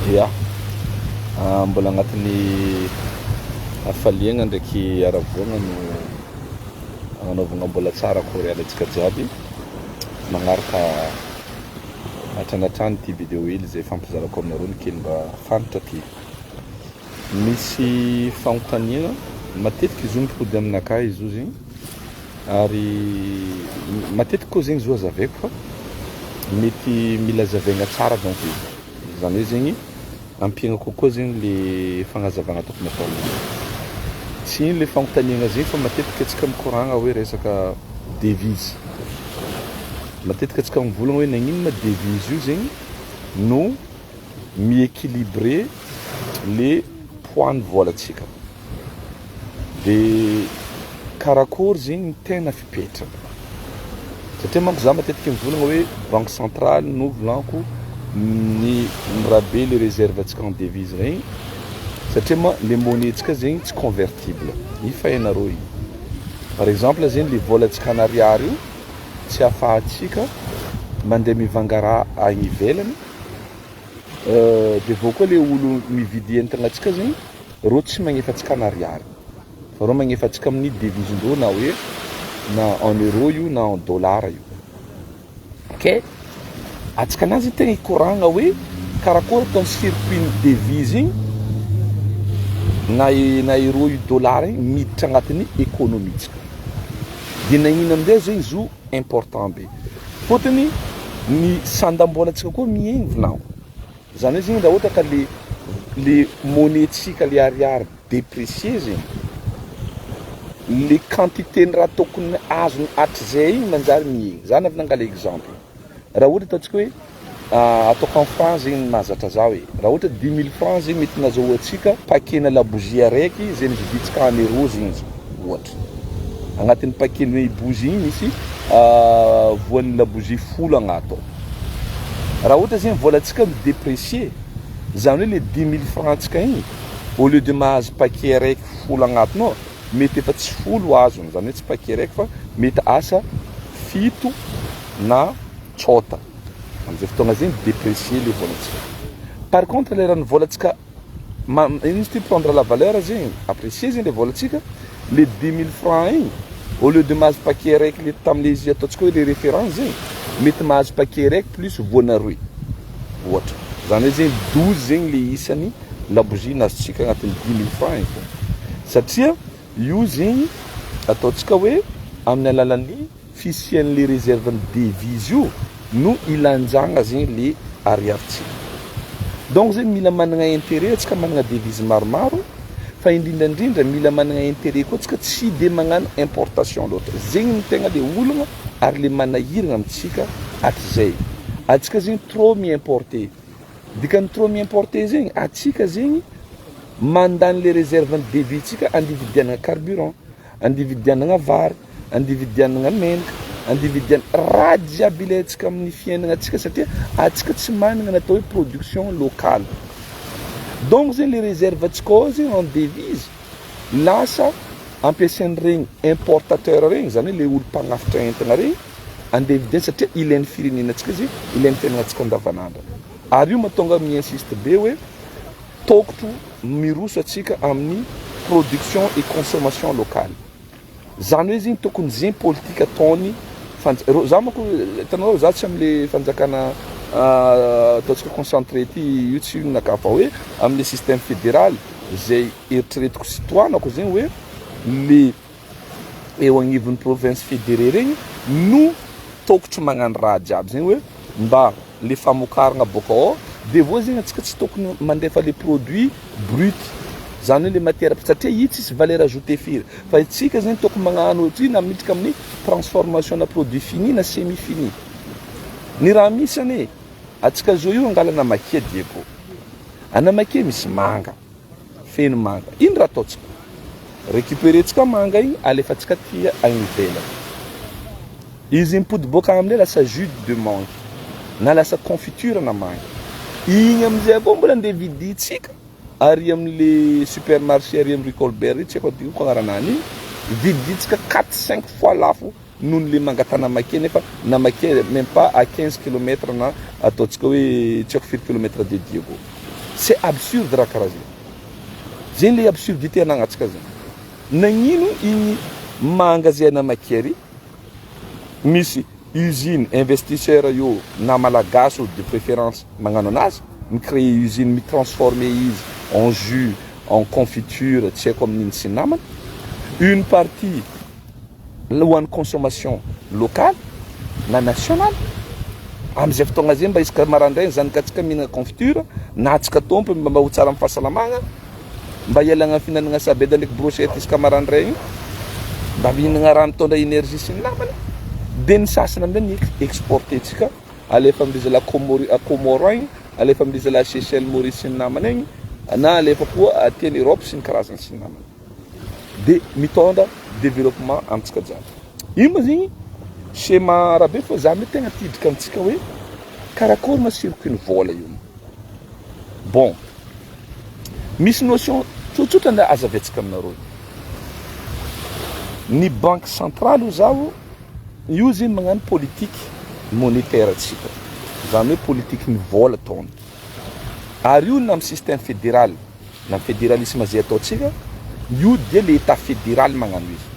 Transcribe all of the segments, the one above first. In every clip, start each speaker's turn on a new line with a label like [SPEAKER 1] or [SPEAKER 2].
[SPEAKER 1] dia mbola agnatin'ny hafaliagna ndraiky aravoagna no agnanovagna mbola tsara kory alantsika jiaby magnaraka atranatrany ty vidéo hely zay fampizarako aminareo ny kely mba fantatra ty misy fanontaniagna matetiky izy io mipody aminakay izy io zegny ary matetiky koa zegny zo azavaiko fa mety mila zavaigna tsara donc izy zany hoe zegny ampiagna kokoa zegny le fagnazavagna tokony atao tsy ino le fanontaniagna zegny fa matetiky atsika mikoragna hoe resaka devise matetiky atsika mivolagna hoe nagnino ma devise io zegny no mi-équilibrer le poids ny vôlatsika de karakory zegny ny tena fipetraka satria manko za matetiky mivolagna hoe banque centrale no volanko ny mirabe le réserve atsika en devise regny satria le monnaie tsika zegny tsy convertible i fahainareo igny par exemple zegny le vôlatsika en ariary io tsy afahantsika mandeha mivanga raha agny ivelany de vao koa le olo mividy entagna atsika zegny reo tsy magnefa atsika en ariary fa reo magnefa atsika amin'ny devise ndreo na hoe na en euro io na en dollar io ke atsika anazy tegna ikoragna hoe karakory atao circuit ny devise igny na euro io dollar igny miditra agnatin'ny économitsika de nagnino amizay zegny zo important be fotony ny sandam-bôlatsika koa miegny vinao zany hoe zegny raha ohatra ka le monnaie tsika le ariary déprécié zegny le quantité ny raha tokony azony hatrizay igny manjary miegny zany avy nangala exemple raha ohatra ataontsika hoe ataoko en franc zegny mahazatra za hoe raha ohatra 10 000 francs zegny mety nazaho atsika pakena labougie araiky zay nividitsika en euro zegny ohatra agnatin'ny pakeny bougie igny misy voan'ny labougie folo agnato raha ohatra zegny vôlatsika midéprécié zany hoe le 10 000 francs tsika igny au lieu de mahazo paquet araiky folo agnatinao mety efa tsy folo azony zany hoe tsy paquet araiky fa mety asa fito na tsôta amizay fotoagna zegny déprécié le vôlatsika par contre le raha ny vôlatsika izy ty prendre la valeur zegny apprécié zegny le vôlatsika le 10 000 francs igny au lieu de mahazo paquet araiky le tamile izy ataontsika hoe le référence zegny mety mahazo paquet araiky plus voana roy ohatra zany hoe zegny 12 zegny le isany labougie nazontsika agnatin'ny 10 000 francs igny satria io zegny ataontsika hoe amin'ny alalan'ny fisian'le réserve ny devise io no ilanjagna zegny le ariaritsika donc zegny mila managna intérêt atsika managna devise maromaro fa indrindrandrindra mila managna intérêt koa tsika tsy de magnano importation loatra zegny ny tegna le olagna ary le manahiragna amitsika hatrizay atsika zegny trop mi-importé dikany trop mi-importé zegny atsika zegny mandany le réserve ny devise tsika andividianagna carburant andividianagna vary andividianagna menaka andividiana raha jiaby ilayntsika amin'ny fiainagna atsika satria atsika tsy managna natao hoe production locale donc zegny le réserve atsika ao zegny en devise lasa ampiasain'regny importateur regny zany hoe le olo mpagnafitra entagna regny andividiana satria ilain'ny firenena zegny ilain'ny fiainagnantsika andavanandro ary io mahatonga mi-insiste be hoe tokotro miroso atsika amin'ny production et consommation locale zany hoe zegny tokony zegny politique ataony za manko hitanao za tsy am'le fanjakana ataontsika concentré ty io tsy naka fa hoe amin'ny système fédéral zay eritreretiko sitoanako zegny hoe le eo agnivon'ny province fédéré regny no tokotro magnano raha jiaby zegny hoe mba le famokaragna boka ao de vo zegny atsika tsy tokony mandefa le produit brut zany hoe le matière satria io tsisy valeur ajoutée firy fa itsika zegny tokony magnano ty na midriky amin'ny transformation na produit fini na semi fini ny raha misy ane atsika zo io angala namakia diego anamakia misy manga feno manga ino raha ataotsika récupéretsika manga igny alefatsika tia agny ivelany izy mipody boka amile lasa jus de mangue na lasa confiture na manga igny amizay koa mbola andeha viditsika ary am'le supermarché ary amin'ny Colbert tsy haiko adino ko agnaranany viditsika 4-5 fois lafo noho le mangatana makia nefa na makia même pas à 15 km na ataontsika hoe tsy haiko firy kilomètre de Diego c'est absurde raha karaha zegny le absurdité anagnatsika zegny. Nagnino igny magasin makery misy usine investisseur io na malagasy ou de préférence magnano anazy micréer usine mitransformer izy en jus en confiture tsy haiko amin'iny sy ny namany. Une partie hoan'ny consommation locale na nationale. Am'izay fotoagna zay mba isaka marandraigny zanakatsika mihinagna confiture na atsika tompo mba ho tsara amin'ny fahasalamagna, mba ialagna fihinanagna sabeda ndraiky brochette isaka marandraigny, mba mihinagna rano mitondra énergie sy ny namany. De ny sasany amin'izay ny exportentsika alefa am'izy la Comores, alefa am'izy la Seychelles, Maurice sy ny namany egny, na alefa koa aty en Europe sy ny karazany sy ny namany. De mitondra développement amintsika jiaby. Ino ma zegny schéma rabe fa za mety tegna tidrika amintsika hoe karakory masiroko ny vola io. Bon, misy notion tsotsotra nda azaventsika aminareo. Ny banque centrale zao io zegny magnano politique monétaire atsika, zany hoe politique ny vola taona. Ary io na amin'ny système fédéral na fédéralisme zay ataontsika, io dia le état fédéral magnano izy.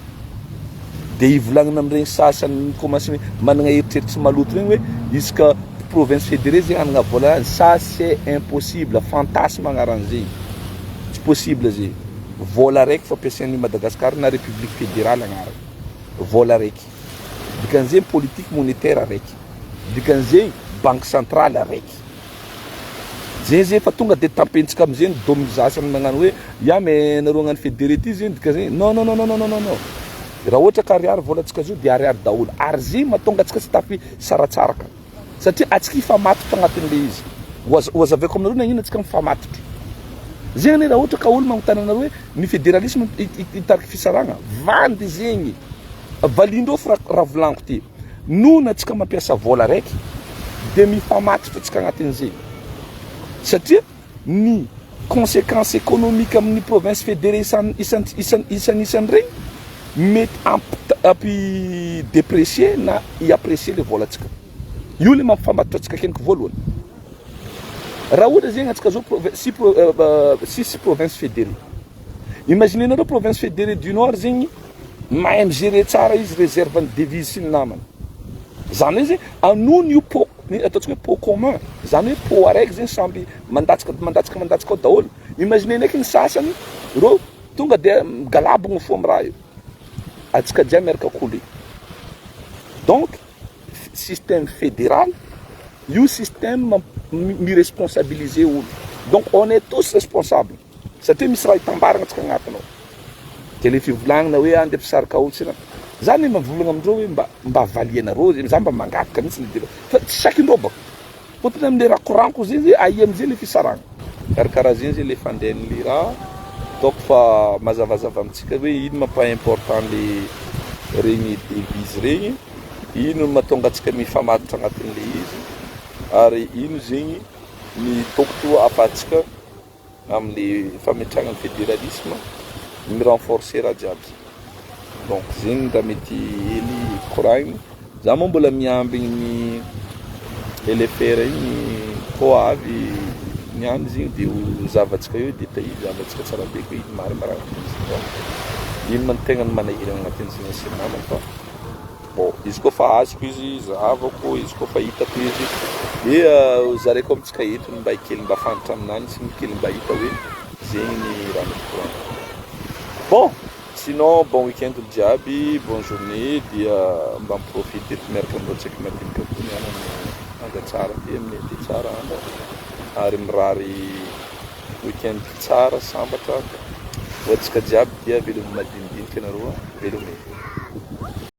[SPEAKER 1] De ivolagnina amin'ireny sasany commencé managna eritreritry maloto regny hoe isaka province fédérée zegny anagna vola, ça c'est impossible, fantasme agnaran'zegny, tsy possible zegny. Vola raiky fampiasain'i Madagascar na république fédérale agnarany, vola raiky. Dikan'zegny politique monétaire raiky, dikan'zegny banque centrale raiky. Zay fa tonga de tampentsika am'zegny domisation magnano hoe ya mais nareo agnano fédéré ty zegny dikan'zegny non. Raha ohatra ka ariary volantsika zio dia ariary daholo. Ary zegny mahatonga atsika tsy tafy saratsaraka. Satria atsika ifamatitra agnatin'le izy. Wazaveko aminareo nagnino atsika mifamatitra. Zegny raha ohatra ka olo magnotany anareo hoe ny fédéralisme itariky fisaragna, vandy zegny. Valindreo raha volaniko ty. Noho atsika mampiasa vola raiky de mifamatitra atsika agnatin'zegny. Satria ny conséquences économiques amin'ny province fédérée isan'isan'ny regny mety ampy déprécier na iapprécier le volantsika. Io le mampifamatotra atsika keniko voalohany. Raha ohatra zegny atsika zao six province fédérée. Imaginenareo province fédérée du Nord zegny mahay migérer tsara izy réserve ny devise sy ny namany. Zany hoe zegny anony io pot ataontsika hoe pot commun. Zany hoe pot araiky zegny samby mandatsika ao daholo. Imaginez ndraiky ny sasany reo tonga de galabogno fo amin'ny raha io. Atsika dia miaraka coulé. Donc système fédéral, io système mi-responsabiliser olo. Donc on est tous responsables. Satria misy raha itambaragna atsika agnatiny ao. Ke le fivolagnana hoe andeha fisarika olo sina. Zany mavolagna amindreo hoe mba avalianareo zegny, za mba mangataka mihitsy le dira. Fa tsy sakindreo ba. Fotony amin'le rakoranko zegny ai am'zay le fisaragna. Karakaraha zegny zay le fandehan'le raha. Donc fa mazavazava amintsika hoe ino mampa-important le regny devise regny, ino mahatonga atsika mifamatotra agnatin'le izy, ary ino zegny ny tokotro ahafahantsika amin'le fametrahana ny fédéralisme mi-renforcer raha jiaby. Donc zegny raha mety hely koragny. Za moa mbola miambigny ny LFR igny ko avy niany zegny de ho zavatsika io de zavatsika tsara be ko ino maromaro. Ino man tegna manahirana agnatin'zegny sy namany fa bon izy koa fa azoko izy zahavako, izy koa fa hitako izy de zareko amintsika eto mba kely mba fantatra aminany sy kely mba hita hoe zegny ny raha mety koragny. Bon, sinon bon week-end jiaby, bonne journée dia mba miprofite miaraka amin'ireo tsaiky madinika koa niany anga tsara ty amin'ny ty tsara anda. Ary mirary week-end tsara sambatra ho antsika jiaby dia velominy madinidinika nareo velominy.